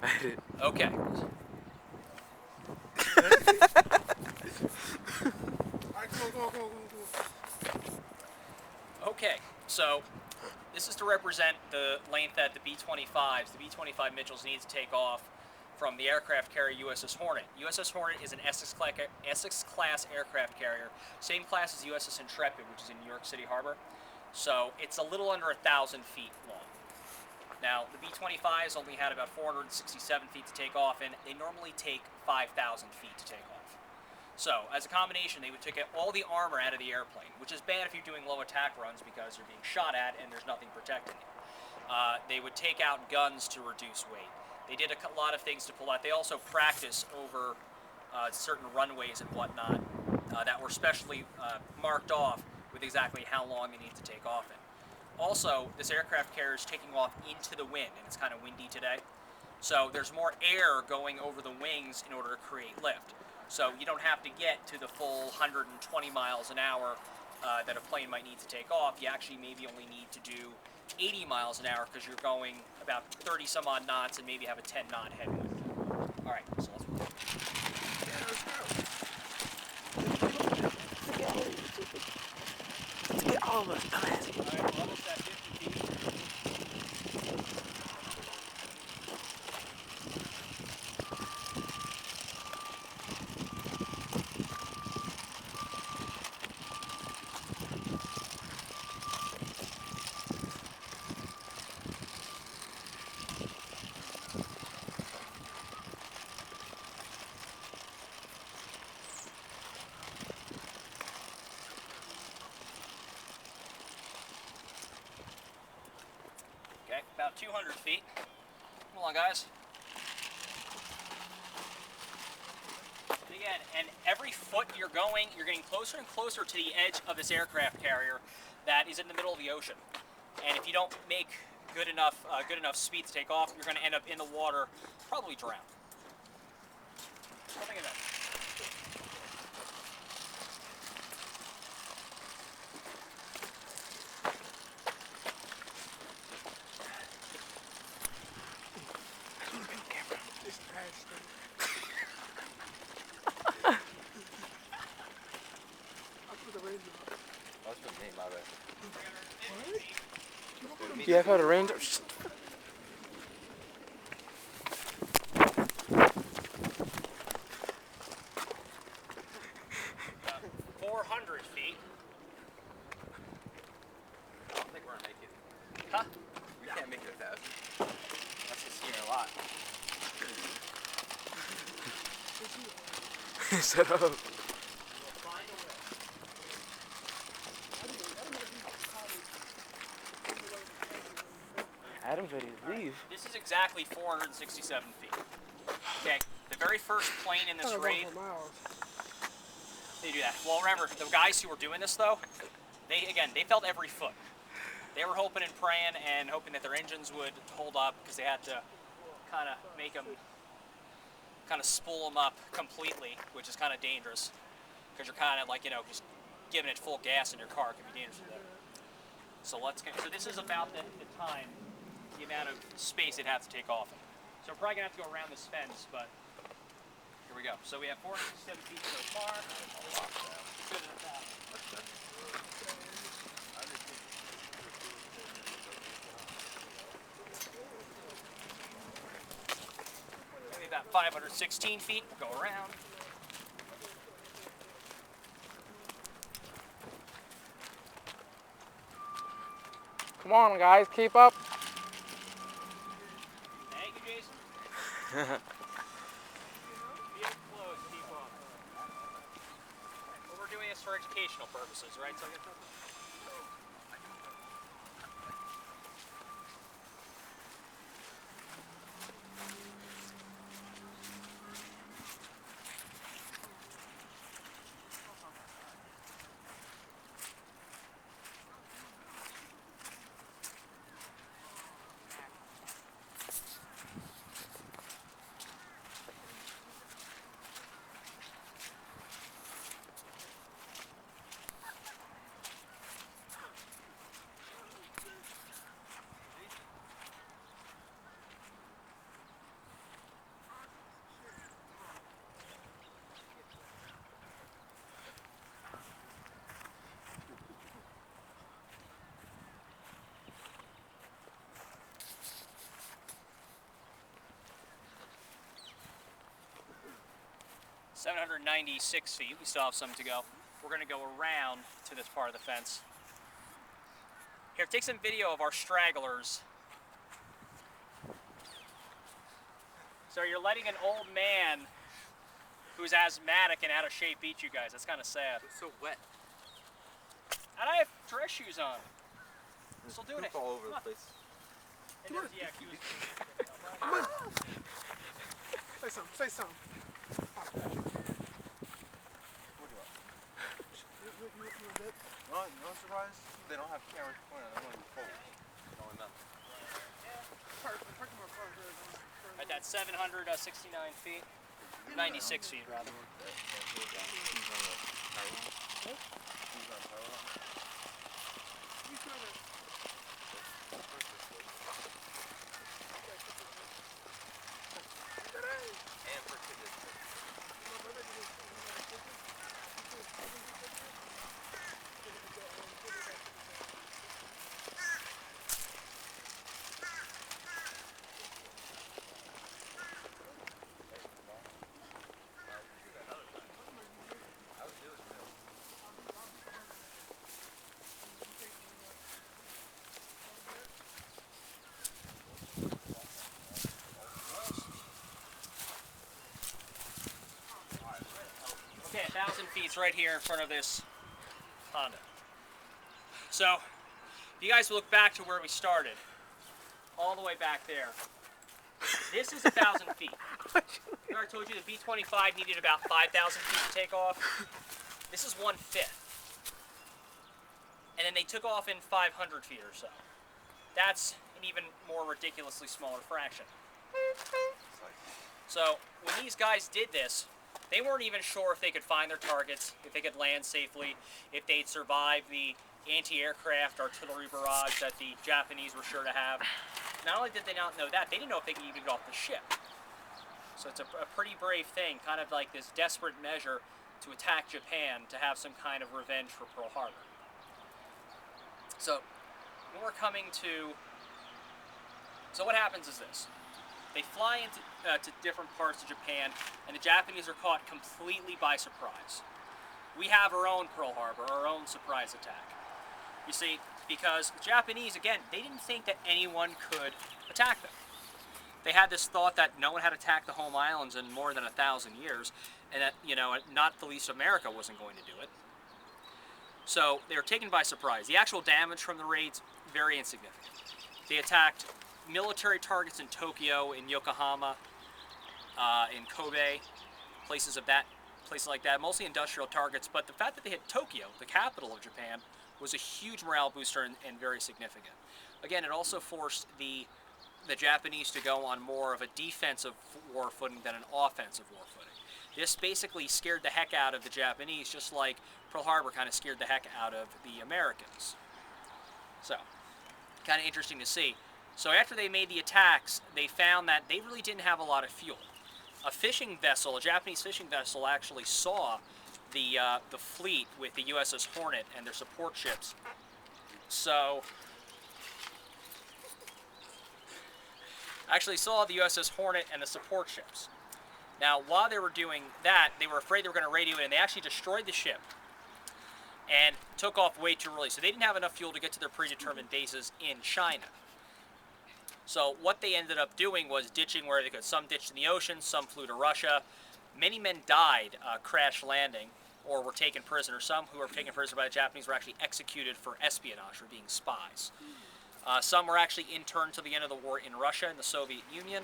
Okay. Okay, so this is to represent the length that the B-25s, the B-25 Mitchells, need to take off from the aircraft carrier USS Hornet. USS Hornet is an Essex-class aircraft carrier, same class as USS Intrepid, which is in New York City Harbor. So it's a little under 1,000 feet long. Now, the B-25s only had about 467 feet to take off, and they normally take 5,000 feet to take off. So, as a combination, they would take all the armor out of the airplane, which is bad if you're doing low attack runs because you're being shot at and there's nothing protecting you. They would take out guns to reduce weight. They did a lot of things to pull out. They also practice over certain runways and whatnot that were specially marked off with exactly how long they need to take off in. Also, this aircraft carrier is taking off into the wind, and it's kind of windy today. So there's more air going over the wings in order to create lift. So you don't have to get to the full 120 miles an hour that a plane might need to take off. You actually maybe only need to do 80 miles an hour because you're going about 30 some odd knots and maybe have a 10 knot headwind. All right, so let's go. Let's get all of us, dumbass. All right, we're almost at 50 feet. Okay, about 200 feet. Come on, guys. Again, and every foot you're going, you're getting closer and closer to the edge of this aircraft carrier that is in the middle of the ocean. And if you don't make good enough speed to take off, you're going to end up in the water, probably drown. Something like that. Yeah, I've heard a range. 400 feet. I don't think we're gonna make it. Huh? We can't make it fast. That's just seeing a lot. Shut up. Adam's ready to leave. This is exactly 467 feet. Okay, the very first plane in this raid, they do that. Well, remember, the guys who were doing this, though, they felt every foot. They were hoping and praying and hoping that their engines would hold up because they had to kind of make them, kind of spool them up completely, which is kind of dangerous because you're kind of like, just giving it full gas in your car can be dangerous. So so this is about the time, the amount of space it has to take off in. So we're probably going to have to go around this fence, but here we go. So we have 467 feet so far. Good enough. Maybe about 516 feet. We'll go around. Come on, guys, keep up. Thank you, Jason. Be close, keep on. But we're doing this for educational purposes, right? So 796 feet. We still have some to go. We're going to go around to this part of the fence. Here, take some video of our stragglers. So you're letting an old man who's asthmatic and out of shape beat you guys. That's kind of sad. It's so wet. And I have dress shoes on. Still doing it. All over the place. And there's, yeah, he was, Say something. Say something. No surprise. They don't have cameras pointing. They're going to be cold. Knowing that. at that 769 feet, 96 feet rather. Okay, 1,000 feet's right here in front of this Honda. So, if you guys look back to where we started, all the way back there, this is 1,000 feet. Remember I told you the B-25 needed about 5,000 feet to take off? This is 1/5. And then they took off in 500 feet or so. That's an even more ridiculously smaller fraction. So, when these guys did this, they weren't even sure if they could find their targets, if they could land safely, if they'd survive the anti-aircraft artillery barrage that the Japanese were sure to have. Not only did they not know that, they didn't know if they could even get off the ship. So it's a pretty brave thing, kind of like this desperate measure to attack Japan to have some kind of revenge for Pearl Harbor. So, when we're coming to... So what happens is this. They fly into to different parts of Japan, and the Japanese are caught completely by surprise. We have our own Pearl Harbor, our own surprise attack. You see, because the Japanese, again, they didn't think that anyone could attack them. They had this thought that no one had attacked the home islands in more than 1,000 years, and that, you know, not the least America wasn't going to do it. So they were taken by surprise. The actual damage from the raids, very insignificant. They attacked military targets in Tokyo, in Yokohama, in Kobe, places like that, mostly industrial targets. But the fact that they hit Tokyo, the capital of Japan, was a huge morale booster and very significant. Again, it also forced the Japanese to go on more of a defensive war footing than an offensive war footing. This basically scared the heck out of the Japanese, just like Pearl Harbor kind of scared the heck out of the Americans. So, kind of interesting to see. So after they made the attacks, they found that they really didn't have a lot of fuel. A fishing vessel, a Japanese fishing vessel, actually saw the fleet with the USS Hornet and their support ships. So, actually saw the USS Hornet and the support ships. Now, while they were doing that, they were afraid they were going to radio it, and they actually destroyed the ship and took off way too early. So they didn't have enough fuel to get to their predetermined bases in China. So what they ended up doing was ditching where they could. Some ditched in the ocean, some flew to Russia. Many men died crash landing or were taken prisoner. Some who were taken prisoner by the Japanese were actually executed for espionage, or being spies. Some were actually interned to the end of the war in Russia and the Soviet Union.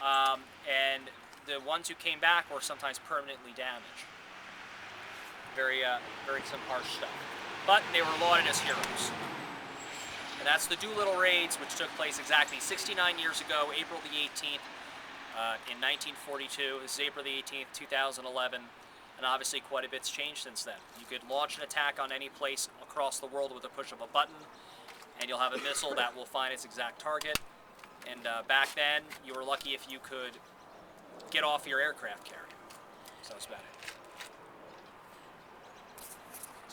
And the ones who came back were sometimes permanently damaged. Very some harsh stuff. But they were lauded as heroes. And that's the Doolittle Raids, which took place exactly 69 years ago, April the 18th, in 1942. This is April the 18th, 2011. And obviously quite a bit's changed since then. You could launch an attack on any place across the world with a push of a button, and you'll have a missile that will find its exact target. And back then, you were lucky if you could get off your aircraft carrier. So that's about it.